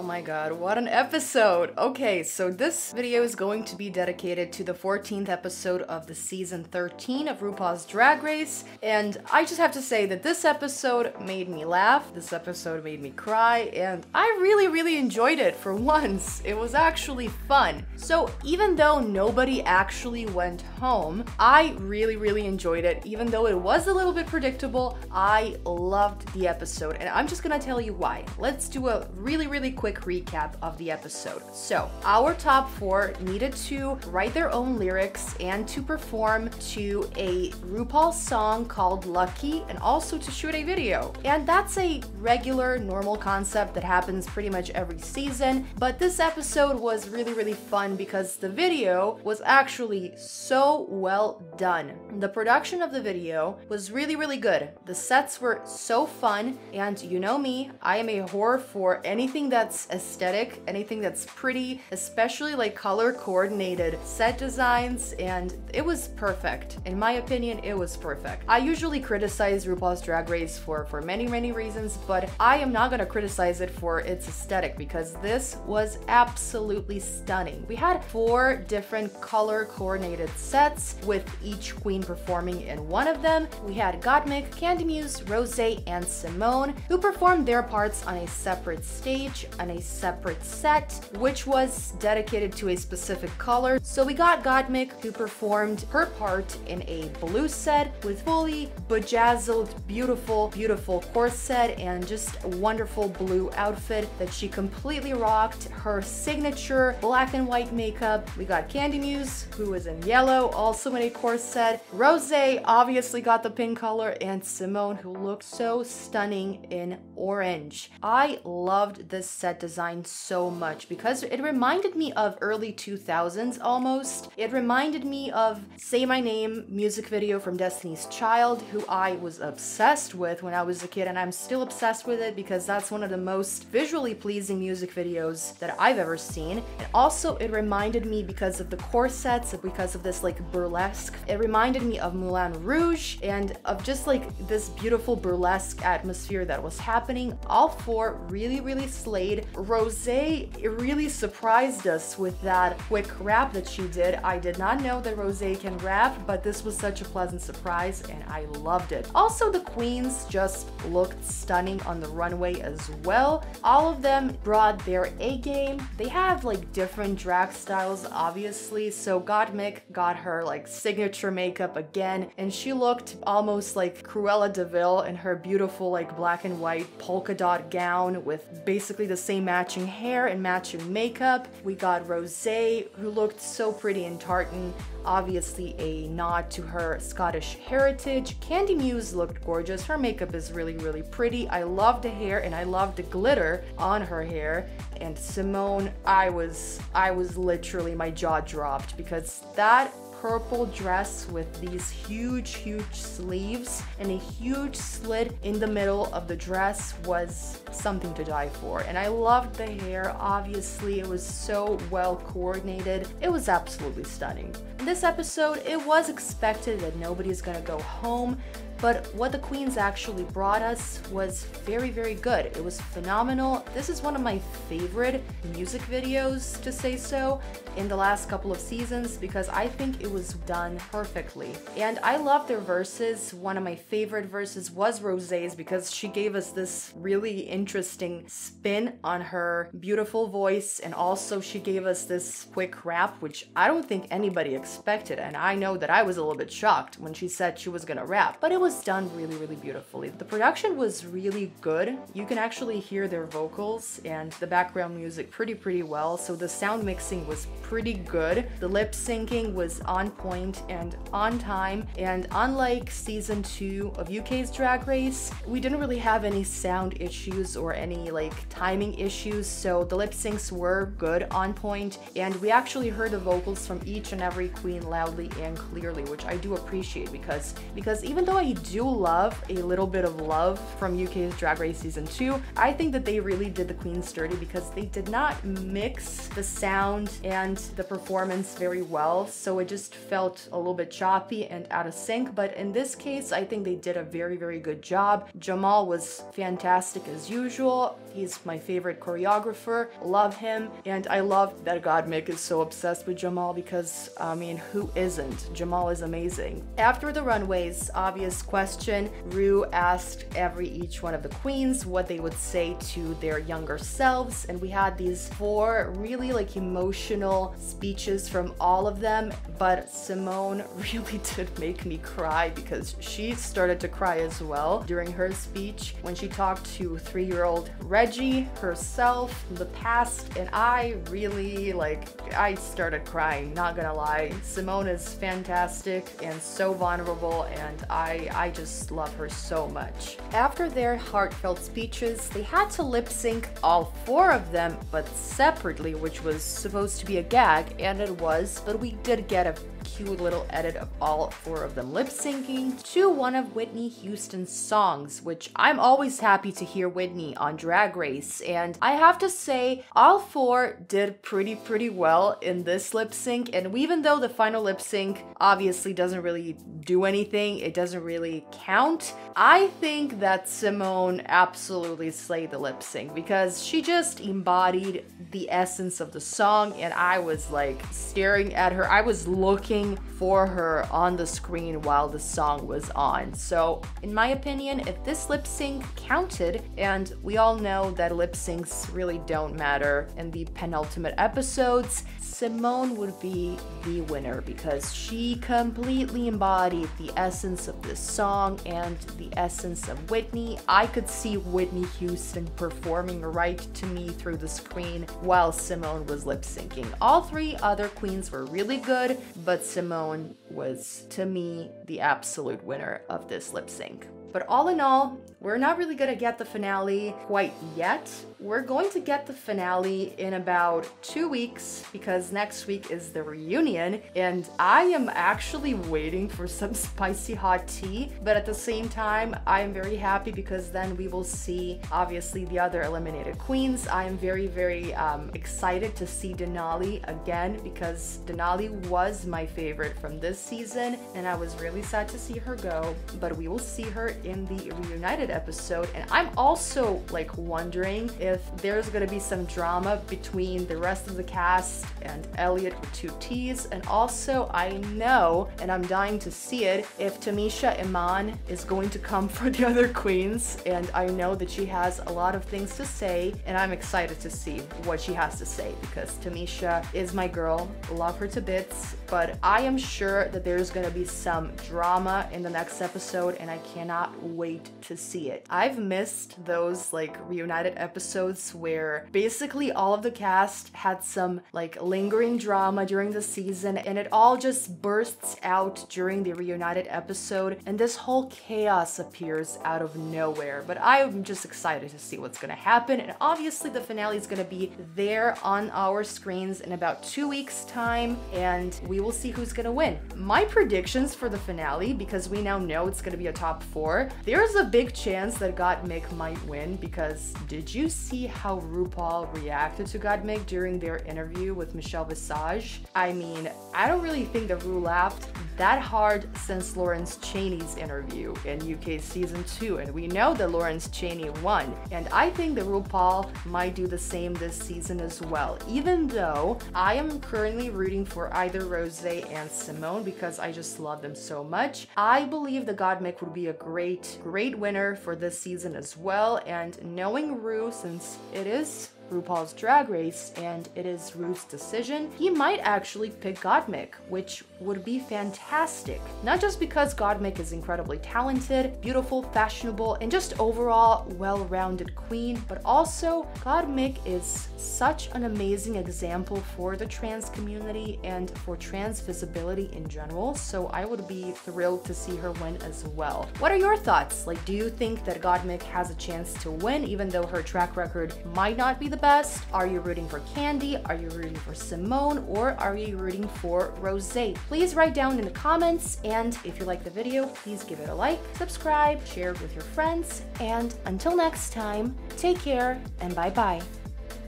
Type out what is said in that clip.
my god, what an episode! Okay, so this video is going to be dedicated to the 14th episode of the season 13 of Rupaul's Drag Race, and I just have to say that this episode made me laugh, this episode made me cry, and I really enjoyed it for once. It was actually fun. So even though nobody actually went home, I really enjoyed it. Even though it was a little bit predictable, I loved the episode, and I'm just gonna tell you why. Let's do a really quick recap of the episode. So, our top 4 needed to write their own lyrics and to perform to a Rupaul song called Lucky, and also to shoot a video. And that's a regular, normal concept that happens pretty much every season, but this episode was really fun because the video was actually so well done. The production of the video was really good. The sets were so fun, and you know me, I am a whore for anything that's aesthetic, anything that's pretty, especially like color coordinated set designs, and it was perfect. In my opinion, it was perfect. I usually criticize Rupaul's Drag Race for many reasons, but I am not gonna criticize it for its aesthetic because this was absolutely stunning. We had 4 different color coordinated sets with each queen performing in one of them. We had Gottmik, Kandy Muse, Rose, and Simone, who performed their parts on a separate stage, on a separate set, which was dedicated to a specific color. So we got Gottmik, who performed her part in a blue set with fully bejazzled, beautiful corset and just a wonderful blue outfit that she completely rocked. Her signature black and white makeup. We got Kandy Muse, who was in yellow, also in a corset. Rose obviously got the pink color, and Simone, who looked so stunning in orange. I loved this set design so much because it reminded me of early 2000s almost. It reminded me of Say My Name music video from Destiny's Child, who I was obsessed with when I was a kid, and I'm still obsessed with it because that's one of the most visually pleasing music videos that I've ever seen. And also it reminded me, because of the corsets, because of this like burlesque, it reminded me of Moulin Rouge and of just like this beautiful burlesque atmosphere that was happening. All 4 really slayed. Rose really surprised us with that quick rap that she did. I did not know that Rose can rap, but this was such a pleasant surprise and I loved it. Also, the queens just looked stunning on the runway as well. All of them brought their A game. They have like different drag styles, obviously. So Gottmik got her like signature makeup again, and she looked almost like Cruella de Vil in her beautiful like black and white polka dot gown with basically the same matching hair and matching makeup. We got Rose, who looked so pretty in tartan, obviously a nod to her Scottish heritage. Kandy Muse looked gorgeous. Her makeup is really pretty. I love the hair and I love the glitter on her hair. And Simone, I was literally, my jaw dropped because that purple dress with these huge sleeves and a huge slit in the middle of the dress was something to die for. And I loved the hair, obviously. It was so well coordinated. It was absolutely stunning. In this episode, it was expected that nobody's gonna go home, but what the queens actually brought us was very good. It was phenomenal. This is one of my favorite music videos, to say so, in the last couple of seasons because I think it was done perfectly. And I love their verses. One of my favorite verses was Rose's because she gave us this really interesting spin on her beautiful voice, and also she gave us this quick rap, which I don't think anybody expected, and I know that I was a little bit shocked when she said she was gonna rap, but it was done really beautifully. The production was really good. You can actually hear their vocals and the background music pretty well, so the sound mixing was pretty good. The lip syncing was on point and on time, and unlike season 2 of UK's Drag Race, we didn't really have any sound issues or any like timing issues, so the lip syncs were good, on point, and we actually heard the vocals from each and every queen loudly and clearly, which I do appreciate because even though I do love a little bit of love from UK's Drag Race Season 2. I think that they really did the queens dirty because they did not mix the sound and the performance very well, so it just felt a little bit choppy and out of sync. But in this case, I think they did a very, very good job. Jamal was fantastic as usual. He's my favorite choreographer. Love him. And I love that Gottmik is so obsessed with Jamal because, I mean, who isn't? Jamal is amazing. After the runways, obvious question, Ru asked each one of the queens what they would say to their younger selves, and we had these 4 really like emotional speeches from all of them, but Simone really did make me cry because she started to cry as well during her speech when she talked to 3-year-old Reggie herself in the past, and I really I started crying, not gonna lie. Simone is fantastic and so vulnerable, and I just love her so much. After their heartfelt speeches, they had to lip sync all 4 of them, but separately, which was supposed to be a gag, and it was, but we did get a cute little edit of all 4 of them lip syncing to one of Whitney Houston's songs, which I'm always happy to hear Whitney on Drag Race, and I have to say all 4 did pretty well in this lip sync. And even though the final lip sync obviously doesn't really do anything, it doesn't really count, I think that Simone absolutely slayed the lip sync because she just embodied the essence of the song, and I was like staring at her. I was looking for her on the screen while the song was on. So in my opinion, if this lip sync counted, and we all know that lip syncs really don't matter in the penultimate episodes, Simone would be the winner because she completely embodied the essence of this song and the essence of Whitney. I could see Whitney Houston performing right to me through the screen while Simone was lip syncing. All 3 other queens were really good, but Simone was, to me, the absolute winner of this lip sync. But all in all, we're not really gonna get the finale quite yet. We're going to get the finale in about 2 weeks because next week is the reunion, and I am actually waiting for some spicy hot tea, but at the same time, I am very happy because then we will see, obviously, the other eliminated queens. I am very excited to see Denali again because Denali was my favorite from this season, and I was really sad to see her go, but we will see her in the Reunited episode. And I'm also like wondering if there's gonna be some drama between the rest of the cast and Elliot with 2 T's. And also I know, and I'm dying to see it, if Tamisha Iman is going to come for the other queens, and I know that she has a lot of things to say, and I'm excited to see what she has to say because Tamisha is my girl, love her to bits, but I am sure that there's gonna be some drama in the next episode, and I cannot wait to see it. I've missed those like Reunited episodes where basically all of the cast had some like lingering drama during the season, and it all just bursts out during the Reunited episode, and this whole chaos appears out of nowhere. But I'm just excited to see what's gonna happen, and obviously the finale is gonna be there on our screens in about 2 weeks time, and we will see who's gonna win. My predictions for the finale, because we now know it's gonna be a top 4, there's a big chance that Gottmik might win because did you see how Rupaul reacted to Gottmik during their interview with Michelle Visage? I mean, I don't really think that Ru laughed that hard since Lawrence Chaney's interview in UK season 2, and we know that Lawrence Chaney won, and I think that Rupaul might do the same this season as well, even though I am currently rooting for either Rose and Simone because I just love them so much. I believe the Gottmik would be a great winner for this season as well, and knowing Ru, since it is Rupaul's Drag Race and it is Ru's decision, he might actually pick Gottmik, which would be fantastic. Not just because Gottmik is incredibly talented, beautiful, fashionable, and just overall well-rounded queen, but also Gottmik is such an amazing example for the trans community and for trans visibility in general, so I would be thrilled to see her win as well. What are your thoughts? Like, do you think that Gottmik has a chance to win even though her track record might not be the best? Are you rooting for Kandy? Are you rooting for Simone? Or are you rooting for Rosé? Please write down in the comments, and if you like the video, please give it a like, subscribe, share it with your friends, and until next time, take care and bye-bye.